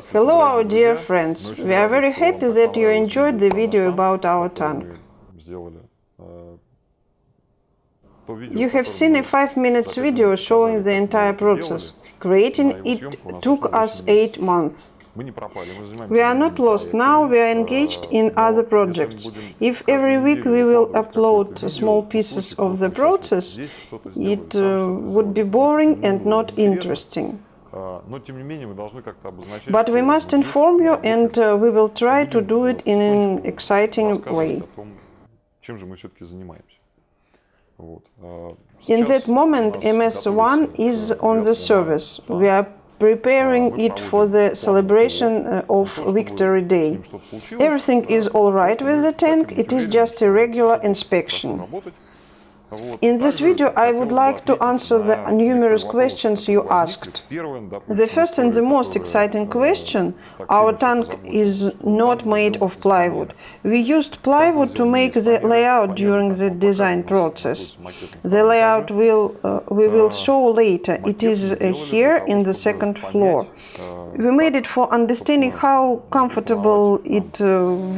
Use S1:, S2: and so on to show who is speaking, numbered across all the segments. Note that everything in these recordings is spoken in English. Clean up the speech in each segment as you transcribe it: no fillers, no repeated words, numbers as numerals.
S1: Hello, our dear friends. We are very happy that you enjoyed the video about our tank. You have seen a 5-minute video showing the entire process. Creating it took us 8 months. We are not lost now, we are engaged in other projects. If every week we will upload small pieces of the process, it would be boring and not interesting. But we must inform you, and we will try to do it in an exciting way. In that moment, MS-1 is on the service. We are preparing it for the celebration of Victory Day. Everything is all right with the tank, it is just a regular inspection. In this video, I would like to answer the numerous questions you asked. The first and the most exciting question: our tank is not made of plywood. We used plywood to make the layout during the design process. The layout we will show later. It is here in the second floor. We made it for understanding how comfortable it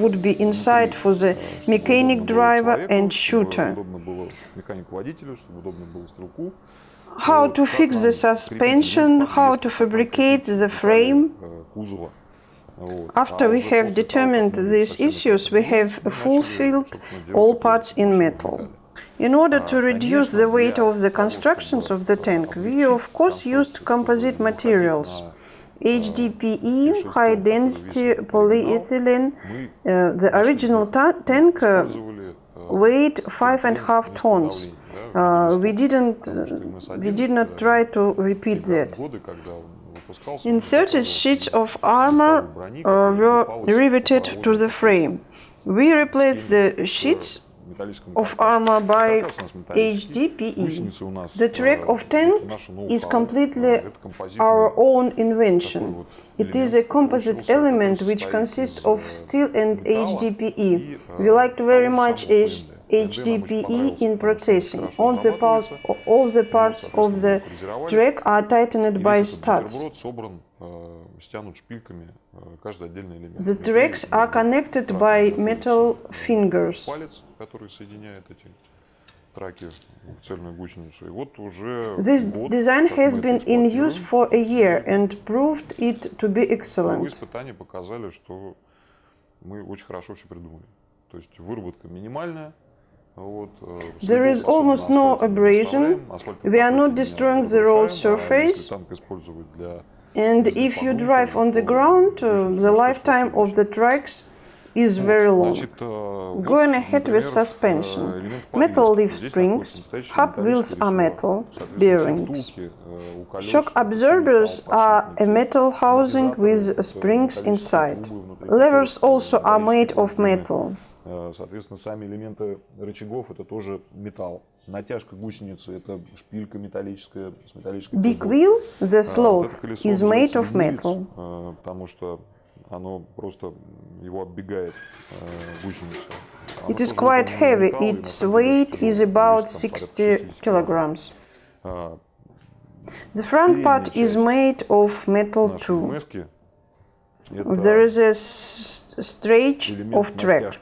S1: would be inside for the mechanic, driver and shooter. How to fix the suspension, how to fabricate the frame. After we have determined these issues, we have fulfilled all parts in metal. In order to reduce the weight of the constructions of the tank, we of course used composite materials. HDPE, high-density polyethylene. The original tank weighed 5.5 tons. We did not try to repeat that. In 30 sheets of armor were riveted to the frame. We replaced the sheets of armor by HDPE. The track of tank is completely our own invention. It is a composite element which consists of steel and HDPE. We liked very much HDPE in processing. All the parts of the track are tightened by studs. The tracks are connected by metal fingers. This design has been in use for a year and proved it to be excellent. There is almost no abrasion, we are not destroying the road surface, and if you drive on the ground, the lifetime of the tracks is very long. Going ahead with suspension. Metal leaf springs, hub wheels are metal, bearings. Shock absorbers are a metal housing with springs inside. Levers also are made of metal.
S2: Соответственно, сами элементы рычагов это тоже металл. Натяжка гусеницы это шпилька металлическая с металлической.
S1: Big wheel, the sloth, is made of metal.
S2: Потому что оно просто его оббегает гусеница.
S1: It is quite heavy. Its weight is about 60 kilograms. The front part is made of metal too. There is a stretch of track.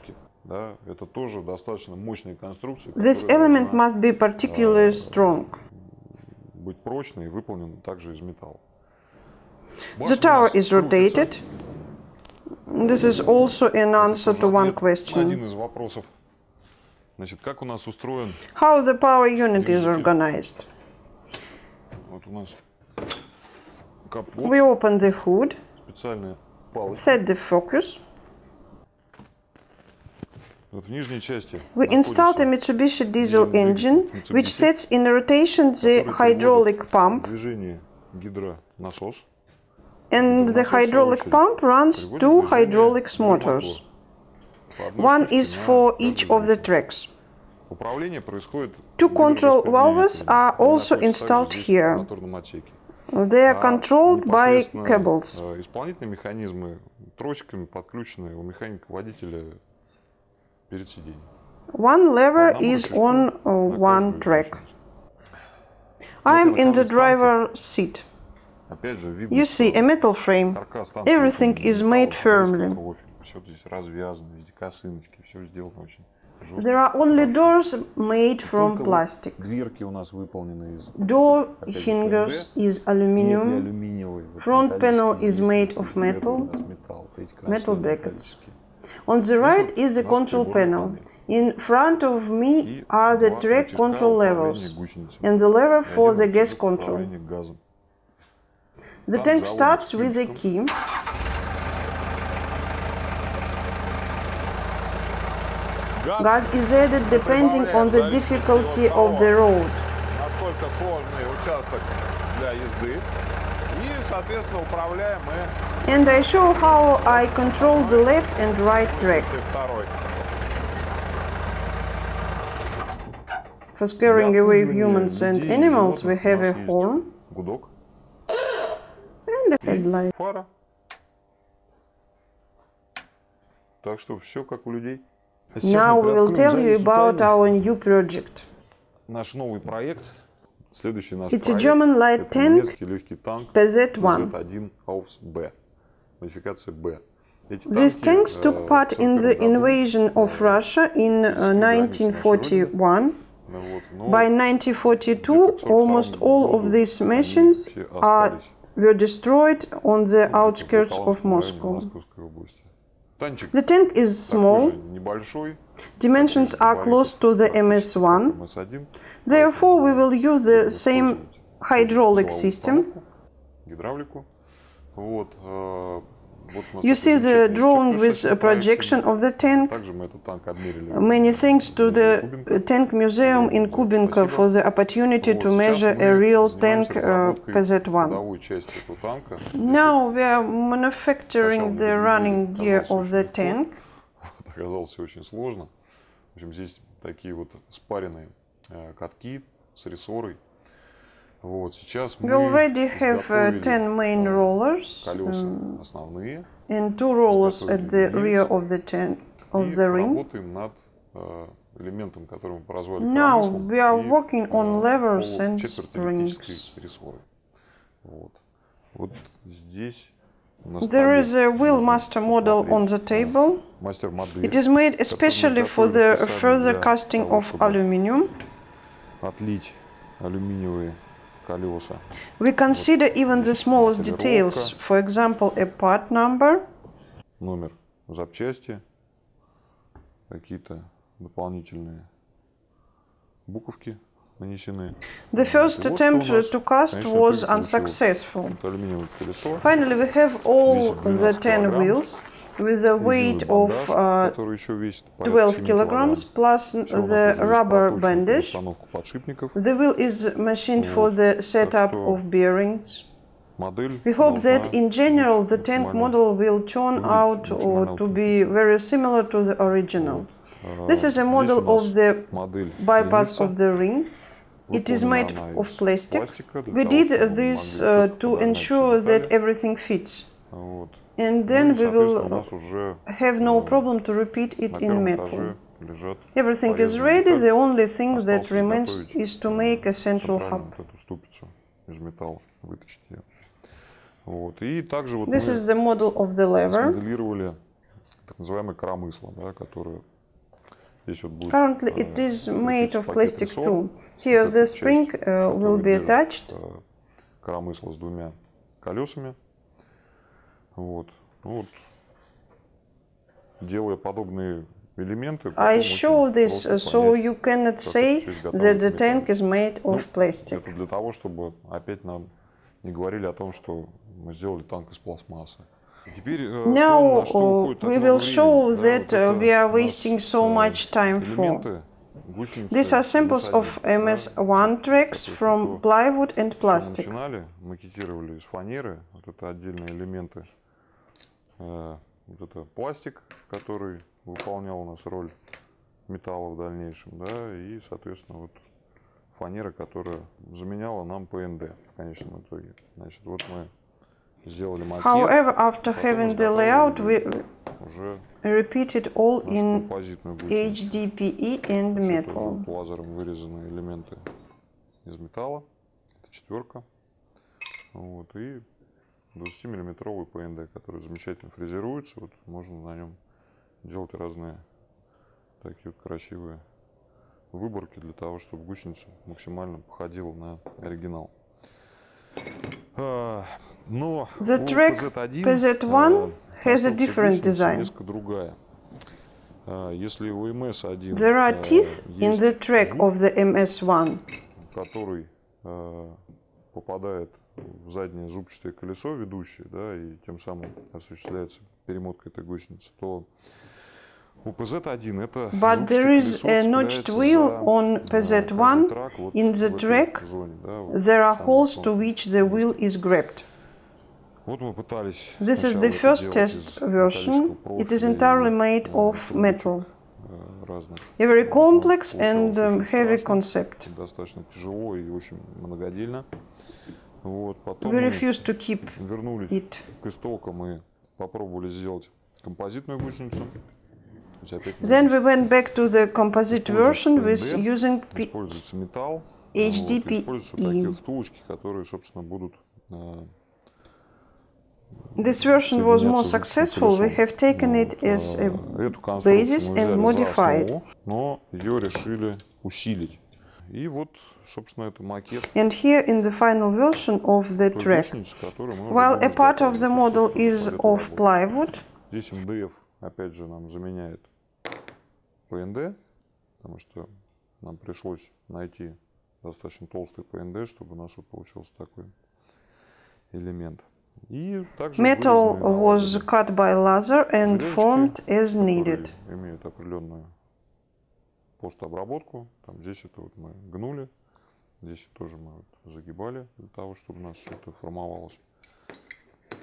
S1: This element must be particularly strong. The tower is rotated. This is also an answer to one question. How the power unit is organized. We open the hood, set the focus. We installed a Mitsubishi diesel engine, which sets in rotation the hydraulic pump, and the hydraulic pump runs 2 hydraulic motors. One is for each of the tracks. 2 control valves are also installed here. They are controlled by cables. One lever is on one track. I am in the driver's seat.
S2: Опять же, видно,
S1: You see, a metal frame.
S2: каркас танка
S1: Everything
S2: выполнен из
S1: is
S2: металла,
S1: made firmly.
S2: профиль. Все здесь развязано, везде косыночки, все сделано очень жестко.
S1: There are only
S2: хорошо.
S1: doors made from
S2: Только вот
S1: plastic.
S2: дверки у нас выполнены из
S1: Door
S2: опять же,
S1: hingers
S2: ПНД.
S1: is
S2: И эти
S1: aluminum.
S2: алюминиевые, вот
S1: Front panel
S2: металлические
S1: is
S2: здесь,
S1: made
S2: вот
S1: of
S2: эти первые у
S1: metal.
S2: нас металл, вот эти
S1: Metal
S2: красивые
S1: brackets.
S2: металлические.
S1: On the right
S2: Тут
S1: is the
S2: у нас
S1: control
S2: приборная
S1: panel.
S2: панель.
S1: In front of me
S2: И
S1: are the
S2: два
S1: track
S2: рычажка
S1: control
S2: управления
S1: levels
S2: гусеницами.
S1: and the lever
S2: И
S1: for
S2: один
S1: the gas
S2: рычажок
S1: control.
S2: управления газом.
S1: The
S2: Танк
S1: tank
S2: заводится
S1: starts with a
S2: спичком.
S1: key. Gas is added depending on the difficulty of the road.
S2: Насколько сложный участок для езды. И, соответственно, управляем мы
S1: And I show how I control the left and right track.
S2: второй.
S1: For scaring away humans and animals, we have a horn
S2: Гудок.
S1: and a headlight.
S2: Фара. Так что все как у людей.
S1: Now we will tell you about our new project.
S2: Наш новый проект. Следующий наш
S1: It's a
S2: проект.
S1: German light
S2: Это
S1: tank,
S2: немецкий легкий танк
S1: PzKpfw-I.
S2: PzK-1 Ausf.B. Модификация B.
S1: These tanks took part in the invasion of Russia in 1941. By 1942, almost all of these machines were destroyed on the outskirts of Moscow. The tank is small. Dimensions are close to the MS-1. Therefore, we will use the same hydraulic system. You see the drawing with a projection of the tank. Many thanks to the Tank Museum in Kubinka for the opportunity to measure a real tank PzK-1. Now we are manufacturing the running gear of the tank.
S2: Оказалось очень сложно. В общем, здесь такие вот спаренные катки с рессорой. Вот, сейчас мы
S1: We already have 10 main rollers
S2: колеса основные.
S1: and 2 rollers at the rear of the ring.
S2: Работаем над элементом, который мы прозвали
S1: Now
S2: коромыслом,
S1: we are
S2: и
S1: working on levers and
S2: четвертьэллиптической
S1: springs.
S2: рессорой. Вот здесь
S1: There is a wheel master model on the table. It is made especially for the further casting of aluminum.
S2: Отлить алюминиевые колеса.
S1: We consider even the smallest details, for example, a part number,
S2: Номер запчасти, какие-то дополнительные буковки нанесены.
S1: The first attempt to cast was unsuccessful.
S2: Алюминиевое колесо.
S1: Finally, we have all the 10 wheels with a weight of
S2: который еще весит
S1: 12 kilograms plus the rubber bandage.
S2: Установку подшипников.
S1: The wheel is machined for the setup of bearings. We hope that in general the tank model will turn out to be very similar to the original. This is a model of the bypass of the ring. It is made of plastic. We did this to ensure that everything fits. And then we will have no problem to repeat it in metal. Everything is ready, the only thing that remains is to make a central hub. This is the model of the lever. Currently it is made of plastic too. Here the spring will be attached.
S2: Коромысло с двумя колесами. Делая подобные элементы,
S1: I show this so you cannot say that the tank is made of plastic.
S2: Это для того, чтобы опять нам не говорили о том, что мы сделали танк из пластмассы.
S1: Now we will show that we are wasting so much time for. These are samples of MS-1 tracks from plywood and plastic.
S2: Макетировали из фанеры, вот это отдельные элементы. Вот это пластик, который выполнял у нас роль металла в дальнейшем, да, и, соответственно, вот фанера, которая заменяла нам ПНД в конечном итоге. Значит, вот мы сделали макет.
S1: However, after having the layout, we repeat it all in HDPE and metal.
S2: Лазером вырезанные элементы из металла. Это четверка. Вот, и 20-миллиметровый ПНД, который замечательно фрезеруется. Вот можно на нем делать разные такие вот красивые выборки для того, чтобы гусеница максимально походила на оригинал. Но
S1: The
S2: у
S1: track PzKpfw-I has a different design.
S2: несколько другая. Если у MS-1
S1: There are teeth in
S2: есть
S1: the track
S2: звук,
S1: of the MS-1.
S2: который попадает в заднее зубчатое колесо ведущее, да, и тем самым осуществляется перемотка этой гусеницы, то у PZ-1 это
S1: But there is a notched wheel on PZ-1 in the track. There are holes to which the wheel is grabbed.
S2: Вот мы пытались
S1: This is the first test version. It is entirely made of metal. A very complex and heavy concept.
S2: Достаточно тяжело и очень многодельно. Вот, потом
S1: We
S2: мы
S1: refuse to keep
S2: вернулись
S1: it.
S2: к истокам и попробовали сделать композитную гусеницу.
S1: Then we went back to the composite version with using
S2: используется металл,
S1: PzKpfw-I.
S2: используются такие втулочки, которые, собственно, будут
S1: This version was more successful. We have taken it as a basis and modified.
S2: Но ее решили усилить. И вот, собственно, это макет.
S1: And here in the final version of the track, while a part of the model is of plywood,
S2: здесь МДФ, опять же, нам заменяет ПНД, потому что нам пришлось найти достаточно толстый ПНД, чтобы у нас вот получился такой элемент. И также
S1: metal was cut by laser and formed as needed.
S2: Имеют определенную постобработку. Там здесь это вот мы гнули, здесь тоже мы вот загибали для того, чтобы у нас все это формовалось.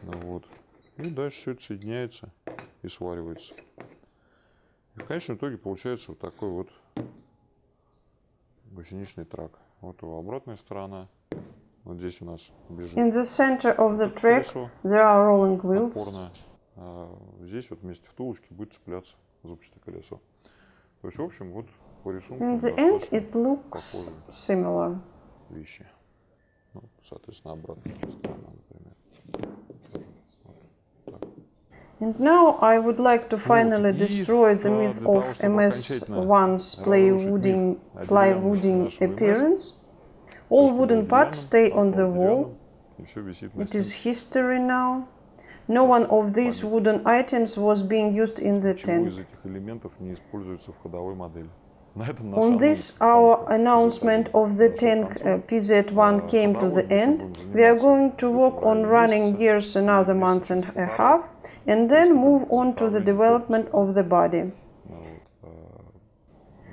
S2: Вот. И дальше все это соединяется и сваривается. И в конечном итоге получается вот такой вот гусеничный трак. Вот его обратная сторона. Вот здесь у нас бежит.
S1: In the center of the track there are rolling wheels.
S2: Здесь вот вместе втулочки будет цепляться зубчатое колесо. То есть, в общем, вот по рисунку
S1: In the end it looks similar.
S2: Вещи. Ну, соответственно, обратная сторона, например.
S1: And now I would like to finally destroy the myth of MS-1's plywooding appearance. All wooden parts stay on the wall. It is history now. No one of these wooden items was being used in the tank. On this, our announcement of the tank PZ-1 came to the end. We are going to work on running gears another month and a half, and then move on to the development of the body.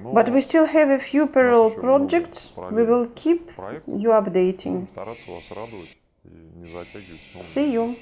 S1: But we still have a few parallel projects. We will keep you updating. See you.